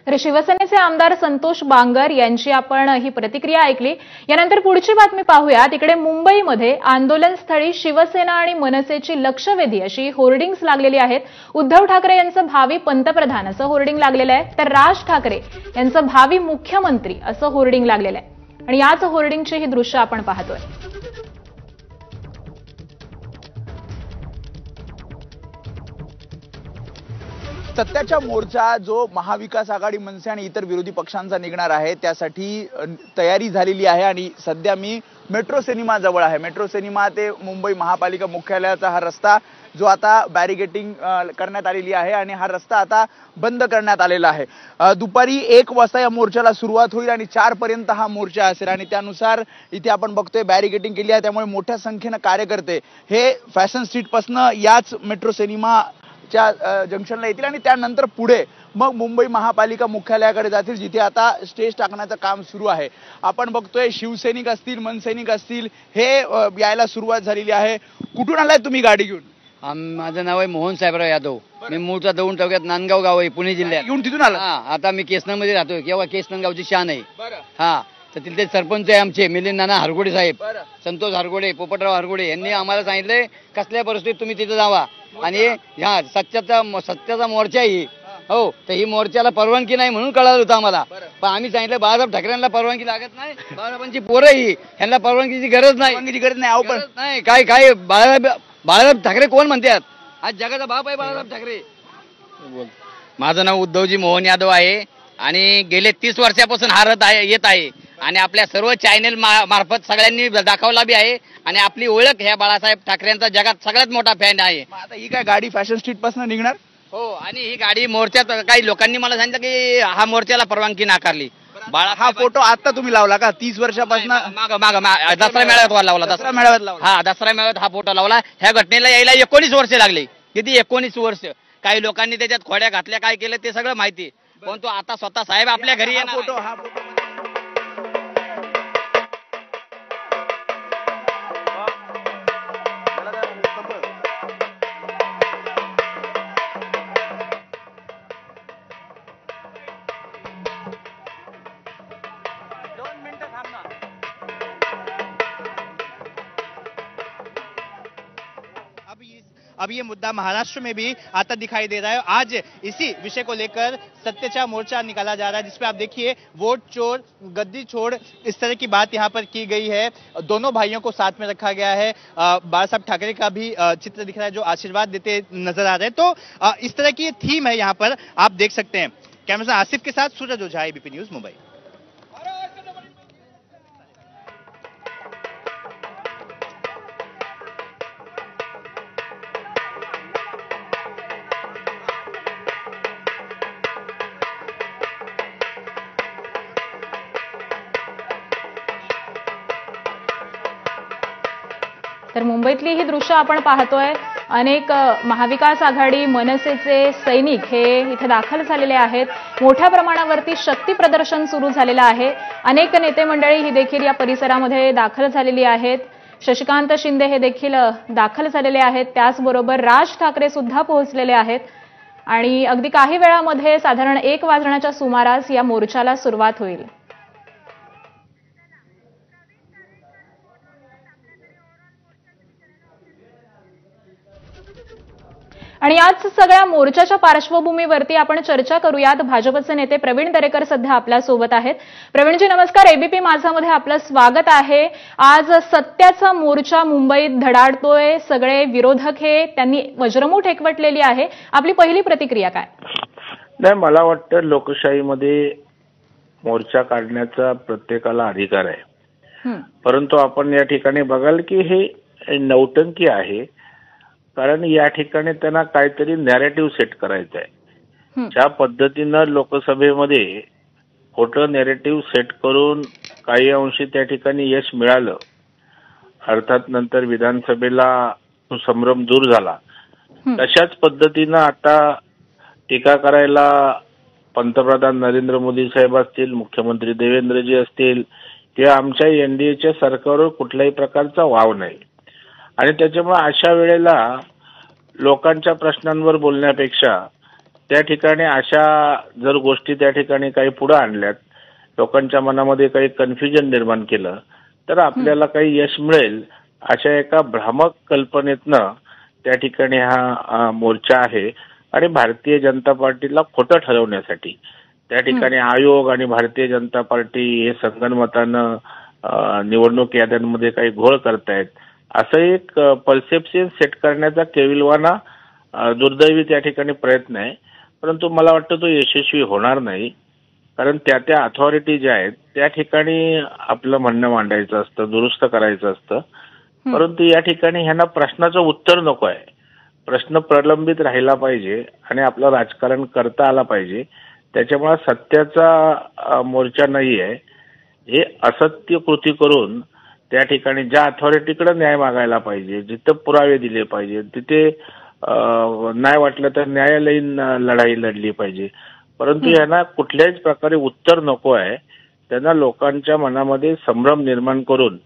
तर शिवसेनेचे आमदार संतोष बांगर यांची आपण ही प्रतिक्रिया ऐकली। यानंतर पुढची बातमी पाहूया। तिकडे मुंबईमध्ये आंदोलनस्थळी शिवसेना आणि मनसेची लक्षवेधी अशी होर्डिंग्स लागलेली आहेत। उद्धव ठाकरे यांचं भावी पंतप्रधान असं होर्डिंग लागलेलं आहे, तर राज ठाकरे यांचं भावी मुख्यमंत्री असं होर्डिंग लागलेलं आहे। आणि याच होर्डिंगची ही दृश्य आपण पाहतोय। सत्याचा मोर्चा जो महाविकास आघाडी, मनसे आणि इतर विरोधी पक्षांचा निघणार आहे त्यासाठी तयारी झालेली आहे। आणि सध्या मी मेट्रो सिनेमा जवळ आहे। मेट्रो सिनेमा ते मुंबई महापालिका मुख्यालयाचा हा रस्ता जो आता बॅरिगेटिंग करण्यात आलेली आहे आणि हा रस्ता आता बंद करण्यात आलेला आहे। दुपारी 1 वाजता या मोर्चाला सुरुवात होईल आणि 4 पर्यंत हा मोर्चा असेल आणि त्यानुसार इथे आपण बघतोय बॅरिगेटिंग केली आहे, त्यामुळे मोठ्या संख्येने कार्यकर्ते हे फॅशन स्ट्रीट पासून याच मेट्रो सिनेमा जंक्शनला येतील आणि त्यानंतर पुढे मग मुंबई महापालिका मुख्यालयाकडे जातील, जिथे आता स्टेज टाकण्याचं काम सुरू आहे। आपण बघतोय शिवसैनिक असतील, मनसैनिक असतील, हे यायला सुरुवात झालेली आहे। कुठून आलाय तुम्ही गाडी घेऊन? माझं नाव आहे मोहन साहेबराव यादव। मी मूळचा दौंड तालुक्यात नांदगाव गाव आहे, पुणे जिल्ह्यात। येऊन तिथून आला? आता मी केसनमध्ये राहतोय, किंवा केसनन गावची शान आहे। हा, तर तिथे सरपंच आहे आमचे मिलिंद नाना हरगोडे साहेब, संतोष हरगोडे, पोपटराव हरगोडे यांनी आम्हाला सांगितले कसल्या परिस्थितीत तुम्ही तिथे जावा आणि ह्या सत्याचा मोर्चा ही हो, तर ही मोर्चाला परवानगी नाही म्हणून कळलं होतं आम्हाला। पण आम्ही सांगितलं बाळासाहेब ठाकरेंना परवानगी लागत नाही, बाळासाहेबांची पोरं ही, ह्यांना परवानगीची गरज नाही। काय बाळासाहेब ठाकरे कोण म्हणतात? आज जगाचा बाप आहे बाळासाहेब ठाकरे। माझं नाव उद्धवजी मोहन यादव आहे आणि गेले 30 वर्षापासून येत आहे आणि आपल्या सर्व चॅनल मार्फत सगळ्यांनी दाखवला बी आहे आणि आपली ओळख ह्या बाळासाहेब ठाकरेंचा जगात सगळ्यात मोठा फॅन आहे। आता ही काय गाडी फॅशन स्ट्रीट पासून निघणार? हो, आणि ही गाडी मोर्चात काही लोकांनी मला सांगितलं की हा मोर्चाला परवानगी नाकारली। हा फोटो आता तुम्ही लावला का? 30 वर्षापासून दसरा मेळाव्यात लावला। दसरा मेळाव्यात लावला? हा, दसरा मेळाव्यात हा फोटो लावला। ह्या घटनेला यायला 19 वर्ष लागले। किती? 19 वर्ष। काही लोकांनी त्याच्यात खोड्या घातल्या, काय केलं ते सगळं माहिती, पण तो आता स्वतः साहेब आपल्या घरी येणार। फोटो अब ये मुद्दा महाराष्ट्र में भी आता दिखाई दे रहा है। आज इसी विषय को लेकर सत्याचा मोर्चा निकाला जा रहा है, जिसपे आप देखिए वोट चोर गद्दी छोड़ इस तरह की बात यहाँ पर की गई है। दोनों भाइयों को साथ में रखा गया है। बाळासाहेब ठाकरे का भी चित्र दिख रहा है जो आशीर्वाद देते नजर आ रहे हैं। तो इस तरह की थीम है यहाँ पर, आप देख सकते हैं। कैमरा आसिफ के साथ सूरज ओझा, एबीपी न्यूज, मुंबई। तर मुंबईतली ही दृश्य आपण पाहतोय। अनेक महाविकास आघाडी, मनसेचे सैनिक हे इथे दाखल झालेले आहेत। मोठ्या प्रमाणावरती शक्ती प्रदर्शन सुरू झालेलं आहे। अनेक नेते मंडळी ही देखील या परिसरामध्ये दाखल झालेली आहेत। शशिकांत शिंदे हे देखील दाखल झालेले आहेत। त्याचबरोबर राज ठाकरे सुद्धा पोहोचलेले आहेत आणि अगदी काही वेळामध्ये साधारण 1 वाजण्याच्या सुमारास या मोर्चाला सुरुवात होईल। आणि याच सगळ्या मोर्चाच्या पार्श्वभूमीवरती आपण चर्चा करूयात। भाजपचे नेते प्रवीण दरेकर सध्या आपल्या सोबत आहेत। प्रवीणजी नमस्कार, एबीपी माझामध्ये आपलं स्वागत आहे। आज सत्याचा मोर्चा मुंबईत धडाडतोय, सगळे विरोधक हे त्यांनी वज्रमूठ एकवटलेली आहे। आपली पहिली प्रतिक्रिया काय? नाही, मला वाटतं लोकशाहीमध्ये मोर्चा काढण्याचा प्रत्येकाला अधिकार आहे, परंतु आपण या ठिकाणी बघाल की हे नौटंकी आहे, कारण या ठिकाणी त्यांना काहीतरी नॅरेटिव्ह सेट करायचं आहे। ज्या पद्धतीनं लोकसभेमध्ये खोटं नॅरेटिव्ह सेट करून काही अंशी त्या ठिकाणी यश मिळालं, अर्थात नंतर विधानसभेला तो संभ्रम दूर झाला, तशाच पद्धतीनं आता टीका करायला पंतप्रधान नरेंद्र मोदी साहेब असतील, मुख्यमंत्री देवेंद्रजी असतील किंवा आमच्या एनडीएच्या सरकारवर कुठल्याही प्रकारचा वाव नाही। आणि त्याच्यामुळे अशा वेळेला लोकांच्या प्रश्नांवर बोलण्यापेक्षा त्या ठिकाणी अशा जर गोष्टी त्या ठिकाणी काही पुढे आणल्यात, लोकांच्या मनामध्ये काही कन्फ्युजन निर्माण केलं, तर आपल्याला काही यश मिळेल अशा एका भ्रामक कल्पनेतनं त्या ठिकाणी हा मोर्चा आहे. आणि भारतीय जनता पार्टीला खोटं ठरवण्यासाठी त्या ठिकाणी आयोग आणि भारतीय जनता पार्टी हे संगनमतानं निवडणूक याद्यांमध्ये काही घोळ करतायत, असं एक परसेप्शन सेट करण्याचा केविलवाना दुर्दैवी त्या ठिकाणी प्रयत्न आहे. परंतु मला वाटतं तो यशस्वी होणार नाही, कारण त्या अथॉरिटी ज्या आहेत त्या ठिकाणी आपलं म्हणणं मांडायचं असतं, दुरुस्त करायचं असतं. परंतु या ठिकाणी ह्यांना प्रश्नाचं उत्तर नको आहे. प्रश्न प्रलंबित राहिला पाहिजे आणि आपलं राजकारण करता आला पाहिजे. त्याच्यामुळे सत्याचा मोर्चा नाही आहे, हे असत्य कृती करून त्या ठिकाणी ज्या अथॉरिटीकडे न्याय मागायला पाहिजे, जिथं पुरावे दिले पाहिजे, तिथे नाही वाटलं तर न्यायालयीन लढाई लढली पाहिजे. परंतु यांना कुठल्याच प्रकारे उत्तर नको आहे. त्यांना लोकांच्या मनामध्ये संभ्रम निर्माण करून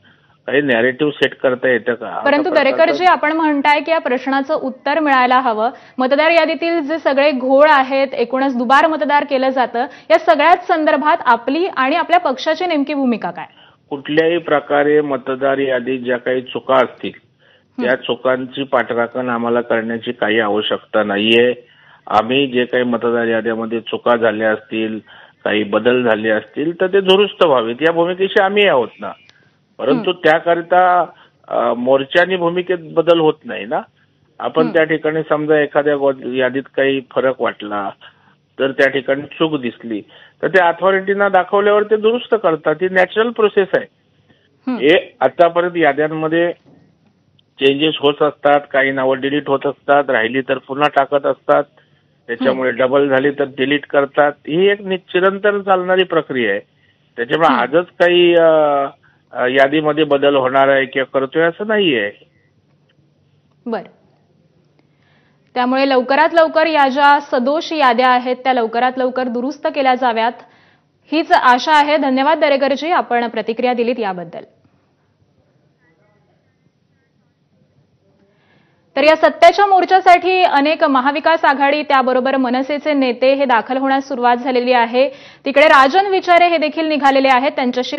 काही नॅरेटिव्ह सेट करता येतं का? परंतु दरेकरजी, आपण म्हणताय की या प्रश्नाचं उत्तर मिळायला हवं. मतदार यादीतील जे सगळे घोळ आहेत, एकूणच दुबार मतदार केलं जातं, या सगळ्याच संदर्भात आपली आणि आपल्या पक्षाची नेमकी भूमिका काय? कुठल्याही प्रकारे मतदार यादीत ज्या काही चुका असतील त्या चुकांची पाठराखण आम्हाला करण्याची काही आवश्यकता नाहीये. आम्ही जे काही मतदार याद्यामध्ये चुका झाल्या असतील, काही बदल झाले असतील तर ते दुरुस्त व्हावेत या भूमिकेशी आम्ही आहोत ना. परंतु त्याकरिता मोर्चानी भूमिकेत बदल होत नाही ना. आपण त्या ठिकाणी समजा एखाद्या यादीत काही फरक वाटला तर त्या ठिकाणी चूक दिसली तर त्या अथॉरिटीना दाखवल्यावर ते दुरुस्त करतात. ही नॅचरल प्रोसेस आहे. हे आतापर्यंत याद्यांमध्ये चेंजेस होत असतात, काही नावं डिलीट होत असतात, राहिली तर पुन्हा टाकत असतात, त्याच्यामुळे डबल झाली तर डिलीट करतात. ही एक निरंतर चालणारी प्रक्रिया आहे. त्याच्यामुळे आजच काही यादीमध्ये बदल होणार आहे किंवा करतोय असं नाहीये. बरं, त्यामुळे लवकरात लवकर या ज्या सदोष याद्या आहेत त्या लवकरात लवकर दुरुस्त केल्या जाव्यात हीच आशा आहे. धन्यवाद दरेकरजी, आपण प्रतिक्रिया दिलीत याबद्दल. तर या सत्याच्या मोर्चासाठी अनेक महाविकास आघाडी त्याबरोबर मनसेचे नेते हे दाखल होण्यास सुरुवात झालेली आहे. तिकडे राजन विचारे हे देखील निघालेले आहेत. त्यांच्याशी